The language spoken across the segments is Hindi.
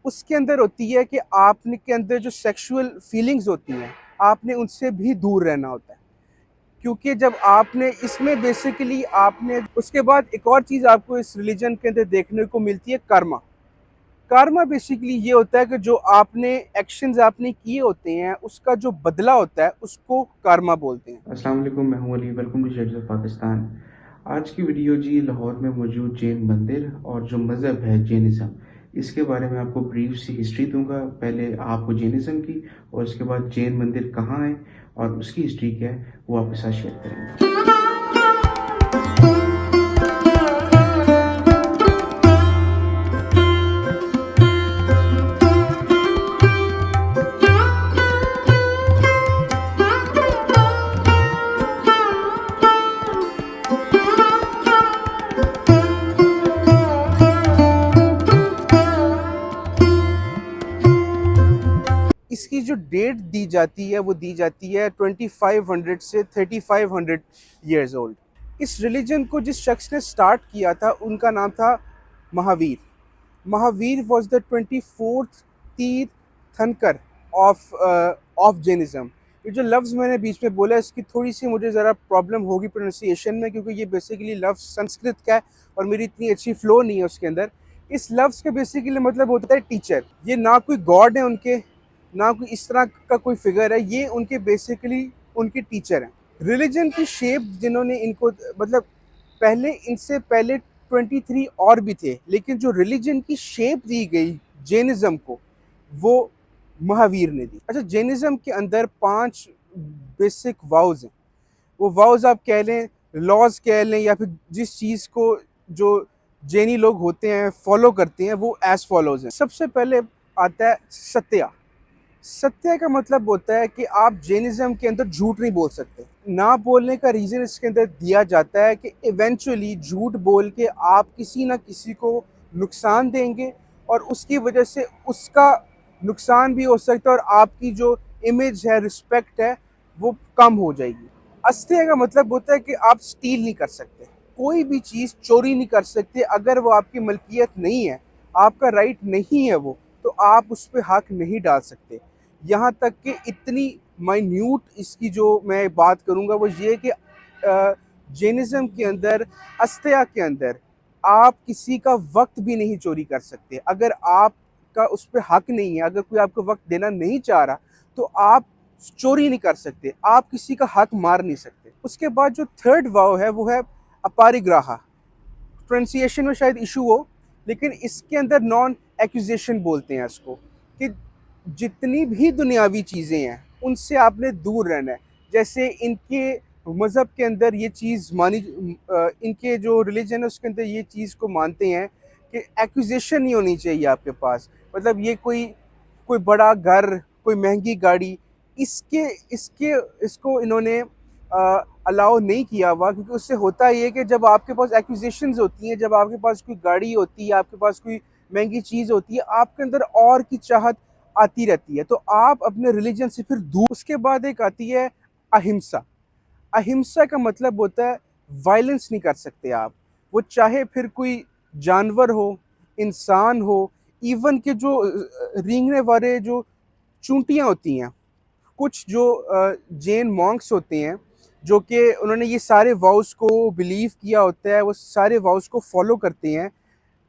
उसके अंदर होती है कि आपने के अंदर जो सेक्सुअल फीलिंग्स होती हैं, आपने उनसे भी दूर रहना होता है। क्योंकि जब आपने इसमें बेसिकली आपने उसके बाद एक और चीज़ आपको इस रिलीजन के अंदर देखने को मिलती है, कर्मा। कर्मा बेसिकली ये होता है कि जो आपने एक्शंस आपने किए होते हैं, उसका जो बदला होता है, उसको कर्मा बोलते हैं। अस्सलाम वालेकुम, मैं हूं Ali. Welcome to shades of Pakistan. आज की वीडियो जी लाहौर में मौजूद जैन मंदिर और जो मज़हब है जैनिज़्म, इसके बारे में आपको ब्रीफ सी हिस्ट्री दूंगा। पहले आपको जैनिज़्म की और उसके बाद जैन मंदिर कहाँ है और उसकी हिस्ट्री क्या है वो आपके साथ शेयर करेंगे। इसकी जो डेट दी जाती है वो दी जाती है 2500 से 3500 ईयर्स ओल्ड। इस रिलीजन को जिस शख्स ने स्टार्ट किया था उनका नाम था Mahavir. Mahavir was the 24th तीर्थंकर ऑफ जैनिज्म। ये जो लफ्ज़ मैंने बीच में बोला, इसकी थोड़ी सी मुझे ज़रा प्रॉब्लम होगी प्रोनाउंसिएशन में, क्योंकि ये बेसिकली लफ्ज़ संस्कृत का है और मेरी इतनी अच्छी फ्लो नहीं है उसके अंदर। इस लफ्ज़ का बेसिकली मतलब होता है टीचर। ये ना कोई गॉड है उनके, ना कोई इस तरह का कोई फिगर है, ये उनके बेसिकली उनके टीचर हैं। रिलीजन की शेप जिन्होंने इनको मतलब पहले इनसे पहले 23 और भी थे, लेकिन जो रिलीजन की शेप दी गई जैनिज्म को, वो महावीर ने दी। अच्छा, जैनिज्म के अंदर 5 बेसिक वाउज हैं। वो वाउज आप कह लें, लॉज कह लें, या फिर जिस चीज़ को जो जैनी लोग होते हैं फॉलो करते हैं, वो एज फॉलोज हैं। सबसे पहले आता है सत्या। सत्य का मतलब होता है कि आप जैनिज्म के अंदर झूठ नहीं बोल सकते। ना बोलने का रीज़न इसके अंदर दिया जाता है कि इवेंचुअली झूठ बोल के आप किसी ना किसी को नुकसान देंगे और उसकी वजह से उसका नुकसान भी हो सकता है और आपकी जो इमेज है, रिस्पेक्ट है, वो कम हो जाएगी। अस्तेय का मतलब होता है कि आप स्टील नहीं कर सकते, कोई भी चीज़ चोरी नहीं कर सकते। अगर वो आपकी मलकियत नहीं है, आपका राइट नहीं है वो, तो आप उस पर हक नहीं डाल सकते। यहाँ तक कि इतनी माइन्यूट इसकी जो मैं बात करूँगा वो ये कि जैनिज्म के अंदर, अस्तेया के अंदर, आप किसी का वक्त भी नहीं चोरी कर सकते। अगर आपका उस पर हक नहीं है, अगर कोई आपको वक्त देना नहीं चाह रहा, तो आप चोरी नहीं कर सकते, आप किसी का हक मार नहीं सकते। उसके बाद जो थर्ड वाव है वो है अपारिग्राहा। प्रोनाउंसिएशन में शायद इशू हो, लेकिन इसके अंदर नॉन एक्यूजेशन बोलते हैं इसको, कि जितनी भी दुनियावी चीज़ें हैं उनसे आपने दूर रहना है। जैसे इनके मज़हब के अंदर ये चीज़ मानी, इनके जो रिलीजन है उसके अंदर ये चीज़ को मानते हैं कि एक्यूजेशन नहीं होनी चाहिए आपके पास। मतलब ये कोई कोई बड़ा घर, कोई महंगी गाड़ी, इसके इसके इसको इन्होंने अलाउ नहीं किया हुआ, क्योंकि उससे होता ये है कि जब आपके पास एक्विजिशंस होती हैं, जब आपके पास कोई गाड़ी होती है, आपके पास कोई महंगी चीज़ होती है, आपके अंदर और की चाहत आती रहती है, तो आप अपने रिलीजन से फिर दूर। उसके बाद एक आती है अहिंसा। अहिंसा का मतलब होता है वायलेंस नहीं कर सकते आप। वो चाहे फिर कोई जानवर हो, इंसान हो, इवन के जो रेंगने वाले जो चूंटियाँ होती हैं, कुछ जो जैन मॉन्क्स होते हैं, जो कि उन्होंने ये सारे वाउस को बिलीव किया होता है, वो सारे वाउस को फॉलो करते हैं।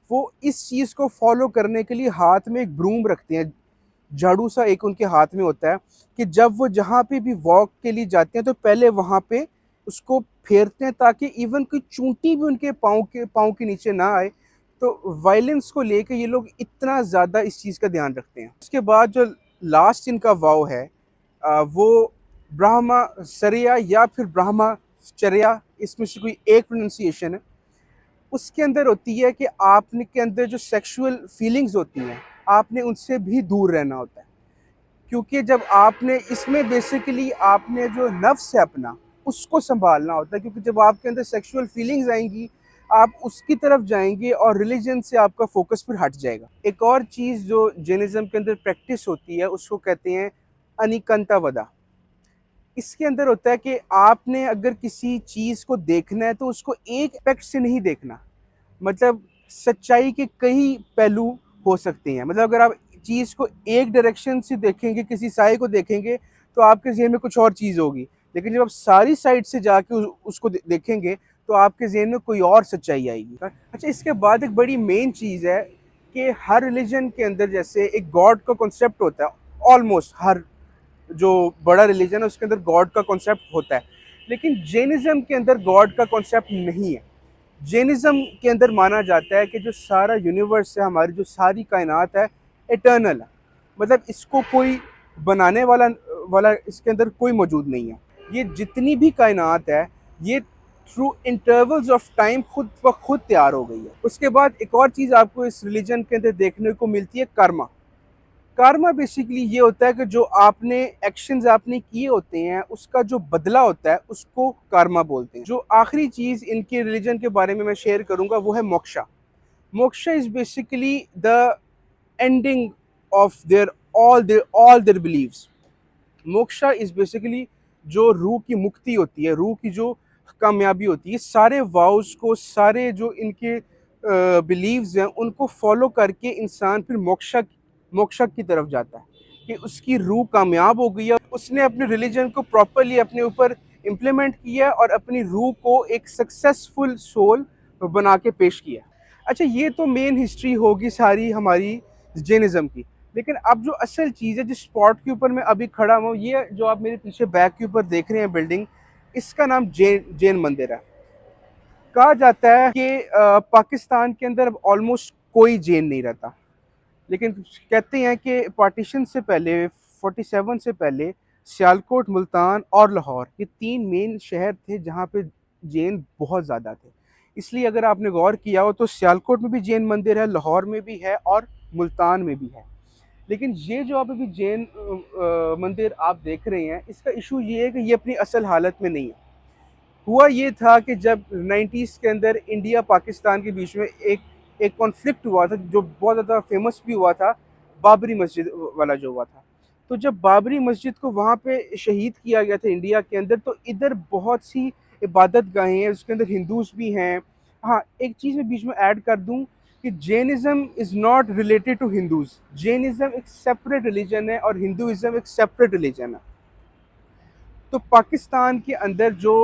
वो इस चीज़ को फॉलो करने के लिए हाथ में एक ब्रूम रखते हैं, झाड़ू सा एक उनके हाथ में होता है, कि जब वो जहाँ पे भी वॉक के लिए जाते हैं तो पहले वहाँ पे उसको फेरते हैं, ताकि इवन कोई चूंटी भी उनके पाँव के नीचे ना आए। तो वायलेंस को लेके ये लोग इतना ज़्यादा इस चीज़ का ध्यान रखते हैं। उसके बाद जो लास्ट इनका वाव है, वो ब्रह्मचर्या या फिर ब्रह्मचर्या, इसमें से कोई एक प्रोनाउंसिएशन है। उसके अंदर होती है कि आपने के अंदर जो सेक्सुअल फीलिंग्स होती हैं, आपने उनसे भी दूर रहना होता है। क्योंकि जब आपने इसमें बेसिकली आपने जो नफ्स है अपना, उसको संभालना होता है, क्योंकि जब आपके अंदर सेक्सुअल फीलिंग्स आएंगी, आप उसकी तरफ जाएंगे और रिलीजन से आपका फोकस फिर हट जाएगा। एक और चीज़ जो जैनिज्म के अंदर प्रैक्टिस होती है, उसको कहते हैं अनिकंता वदा। इसके अंदर होता है कि आपने अगर किसी चीज़ को देखना है तो उसको एक एस्पेक्ट से नहीं देखना। मतलब सच्चाई के कई पहलू हो सकते हैं। मतलब अगर आप चीज़ को एक डायरेक्शन से देखेंगे, किसी साए को देखेंगे तो आपके ज़हन में कुछ और चीज़ होगी, लेकिन जब आप सारी साइड से जाके उसको देखेंगे तो आपके ज़हन में कोई और सच्चाई आएगी। अच्छा, इसके बाद एक बड़ी मेन चीज़ है कि हर रिलीजन के अंदर जैसे एक गॉड का कॉन्सेप्ट होता है, ऑलमोस्ट हर जो बड़ा रिलीजन है उसके अंदर गॉड का कॉन्सेप्ट होता है, लेकिन जैनिज़्म के अंदर गॉड का कॉन्सेप्ट नहीं है। जैनिज़्म के अंदर माना जाता है कि जो सारा यूनिवर्स है, हमारी जो सारी कायनात है, इटर्नल है, मतलब इसको कोई बनाने वाला वाला इसके अंदर कोई मौजूद नहीं है। ये जितनी भी कायनात है ये थ्रू इंटरवल्स ऑफ टाइम खुद ब खुद तैयार हो गई है। उसके बाद एक और चीज़ आपको इस रिलीजन के अंदर देखने को मिलती है, कर्मा। कर्मा बेसिकली ये होता है कि जो आपने एक्शंस आपने किए होते हैं उसका जो बदला होता है उसको कर्मा बोलते हैं। जो आखिरी चीज़ इनके रिलीजन के बारे में मैं शेयर करूंगा वो है moksha. Moksha is basically the ending of their beliefs. Moksha is basically जो रूह की मुक्ति होती है, रूह की जो कामयाबी होती है, सारे वाउस को, सारे जो इनके बिलीव्स हैं उनको फॉलो करके इंसान फिर मोक्षा की तरफ जाता है कि उसकी रूह कामयाब हो गई है, उसने अपने रिलीजन को प्रॉपरली अपने ऊपर इम्प्लीमेंट किया और अपनी रूह को एक सक्सेसफुल सोल बना के पेश किया। अच्छा, ये तो मेन हिस्ट्री होगी सारी हमारी जैनिज़्म की, लेकिन अब जो असल चीज़ है जिस स्पॉट के ऊपर मैं अभी खड़ा हूँ, ये जो आप मेरे पीछे बैक के ऊपर देख रहे हैं बिल्डिंग, इसका नाम जैन मंदिर है। कहा जाता है कि पाकिस्तान के अंदर अब ऑलमोस्ट कोई जैन नहीं रहता, लेकिन कहते हैं कि पार्टीशन से पहले 47 से पहले सियालकोट, मुल्तान और लाहौर, ये 3 मेन शहर थे जहाँ पे जैन बहुत ज़्यादा थे। इसलिए अगर आपने गौर किया हो तो सियालकोट में भी जैन मंदिर है, लाहौर में भी है और मुल्तान में भी है। लेकिन ये जो आप अभी जैन मंदिर आप देख रहे हैं, इसका इशू ये है कि ये अपनी असल हालत में नहीं है। हुआ ये था कि जब 90s के अंदर इंडिया पाकिस्तान के बीच में एक कॉन्फ्लिक्ट हुआ था जो बहुत ज़्यादा फेमस भी हुआ था, बाबरी मस्जिद वाला जो हुआ था। तो जब बाबरी मस्जिद को वहाँ पे शहीद किया गया था इंडिया के अंदर, तो इधर बहुत सी इबादत गाहें हैं, उसके अंदर हिंदूज भी हैं। हाँ, एक चीज़ मैं बीच में ऐड कर दूँ कि Jainism is not related to Hindus. Jainism एक सेपरेट रिलीजन है और हिंदुइज़्म एक सेपरेट रिलीजन है। तो पाकिस्तान के अंदर जो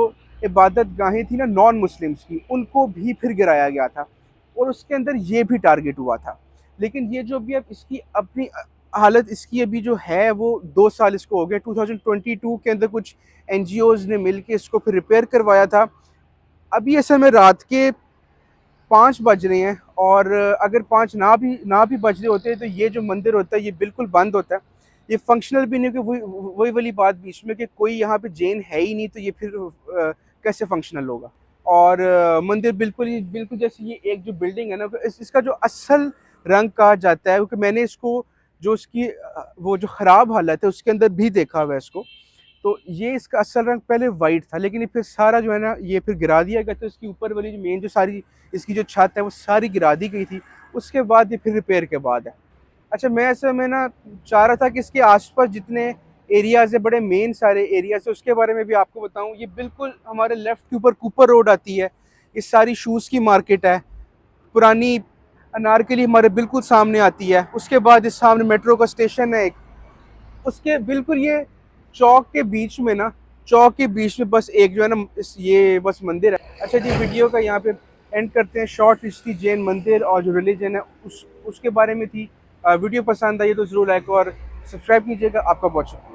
इबादत गाहें थी ना नॉन मुस्लिम्स की, उनको भी फिर गिराया गया था और उसके अंदर ये भी टारगेट हुआ था। लेकिन ये जो भी अब इसकी अपनी हालत इसकी अभी जो है वो 2 साल इसको हो गए। 2022 के अंदर कुछ एनजीओज़ ने मिल के इसको फिर रिपेयर करवाया था। अभी इस समय रात के 5 बज रहे हैं और अगर 5 ना भी बज रहे होते तो ये जो मंदिर होता है ये बिल्कुल बंद होता है। ये फंक्शनल भी नहीं, कि वही वाली बात बीच में कि कोई यहाँ पे जैन है ही नहीं तो ये फिर कैसे फंक्शनल होगा। और मंदिर बिल्कुल जैसे ये एक जो बिल्डिंग है ना, इसका जो असल रंग कहा जाता है, क्योंकि मैंने इसको जो उसकी वो जो ख़राब हालत है उसके अंदर भी देखा हुआ है इसको। तो ये इसका असल रंग पहले वाइट था, लेकिन ये फिर सारा जो है ना ये फिर गिरा दिया गया। तो इसकी ऊपर वाली जो मेन जो सारी इसकी जो छत है वो सारी गिरा दी गई थी। उसके बाद ये फिर रिपेयर के बाद है। अच्छा, मैं ना चाह रहा था कि इसके आसपास जितने एरियाज़ है, बड़े मेन सारे एरियाज़ है, उसके बारे में भी आपको बताऊं। ये बिल्कुल हमारे लेफ़्ट के ऊपर कूपर रोड आती है, ये सारी शूज़ की मार्केट है। पुरानी अनारकली हमारे बिल्कुल सामने आती है। उसके बाद इस सामने मेट्रो का स्टेशन है एक, उसके बिल्कुल ये चौक के बीच में बस एक जो है ना ये बस मंदिर है। अच्छा जी, वीडियो का यहाँ पे एंड करते हैं। शॉर्ट हिस्ट्री जैन मंदिर और जो रिलीजन है उसके बारे में थी। वीडियो पसंद आई तो ज़रूर लाइक और सब्सक्राइब कीजिएगा। आपका बहुत शुक्रिया।